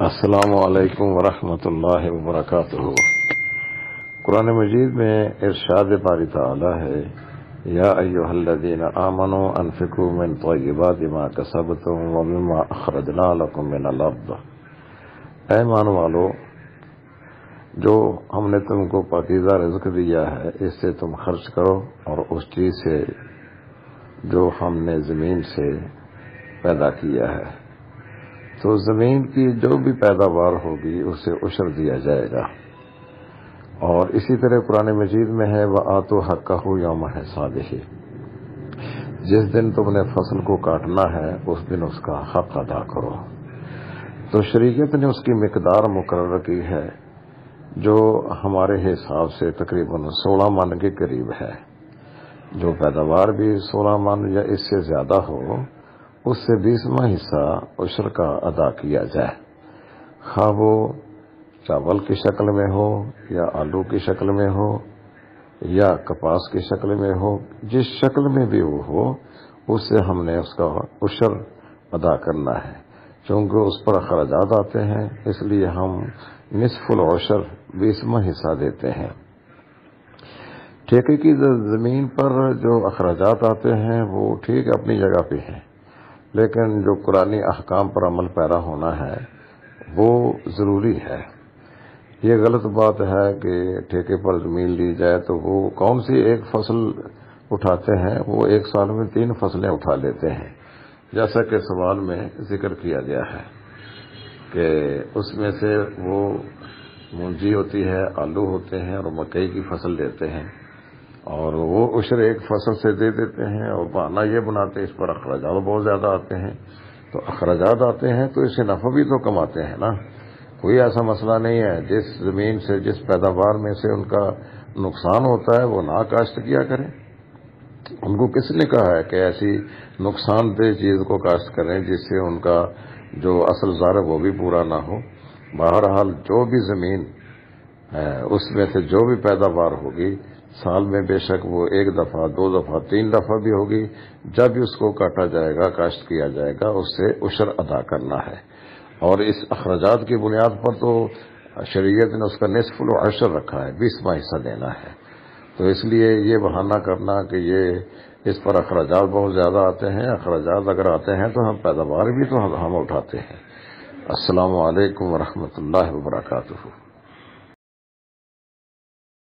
السلام علیکم ورحمۃ اللہ وبرکاتہ۔ قرآن مجید میں ارشاد باری تعالی ہے، یا ایھا الذین آمنوا انفقوا من طیبات ما کسبتم ومما اخرجنا لکم من الارض۔ اے ایمان والو، جو ہم نے تم کو پاکیزہ رزق دیا ہے اس سے تم خرچ کرو، اور اس چیز سے جو ہم نے زمین سے پیدا کیا ہے، تو زمین کی جو بھی پیداوار ہوگی اسے عشر دیا جائے گا۔ اور اسی طرح قرآن مجید میں ہے، وَآتُوا حَقَّهُ یوم حصادہ۔ جس دن تم نے فصل کو کاٹنا ہے اس دن اس کا حق ادا کرو۔ تو شریعت نے اس کی مقدار مقرر کی ہے جو ہمارے حساب سے تقریباً 16 من کے قریب ہے۔ جو پیداوار بھی 16 من یا اس سے زیادہ ہو، اس سے 20واں حصہ عشر کا ادا کیا جائے، خواہ وہ چاول کی شکل میں ہو یا آلو کی شکل میں ہو یا کپاس کی شکل میں ہو، جس شکل میں بھی وہ ہو اس سے ہم نے اس کا عشر ادا کرنا ہے۔ چونکہ اس پر اخراجات آتے ہیں، اس لیے ہم نصف العشر 20واں حصہ دیتے ہیں۔ ٹھیکے کی زمین پر جو اخراجات آتے ہیں وہ ٹھیک اپنی جگہ پہ ہیں، لیکن جو قرآنی احکام پر عمل پیرا ہونا ہے وہ ضروری ہے۔ یہ غلط بات ہے کہ ٹھیکے پر زمین لی جائے تو وہ کون سی ایک فصل اٹھاتے ہیں، وہ ایک سال میں 3 فصلیں اٹھا لیتے ہیں، جیسا کہ سوال میں ذکر کیا گیا ہے کہ اس میں سے وہ مونجی ہوتی ہے، آلو ہوتے ہیں اور مکئی کی فصل لیتے ہیں، اور وہ عشر ایک فصل سے دے دیتے ہیں، اور بہانہ یہ بناتے ہیں اس پر اخراجات بہت زیادہ آتے ہیں۔ تو اخراجات آتے ہیں تو اس سے نفع بھی تو کماتے ہیں نا۔ کوئی ایسا مسئلہ نہیں ہے، جس زمین سے جس پیداوار میں سے ان کا نقصان ہوتا ہے وہ نہ کاشت کیا کریں۔ ان کو کس نے کہا ہے کہ ایسی نقصان دہ چیز کو کاشت کریں جس سے ان کا جو اصل زر ہے وہ بھی پورا نہ ہو۔ بہرحال جو بھی زمین ہے اس میں سے جو بھی پیداوار ہوگی سال میں بے شک وہ 1 دفعہ 2 دفعہ 3 دفعہ بھی ہوگی، جب اس کو کاٹا جائے گا، کاشت کیا جائے گا، اس سے عشر ادا کرنا ہے۔ اور اس اخراجات کی بنیاد پر تو شریعت نے اس کا نصف العشر رکھا ہے، 20واں حصہ دینا ہے۔ تو اس لیے یہ بہانہ کرنا کہ یہ اس پر اخراجات بہت زیادہ آتے ہیں، اخراجات اگر آتے ہیں تو ہم پیداوار بھی تو ہم اٹھاتے ہیں۔ السلام علیکم ورحمۃ اللہ وبرکاتہ۔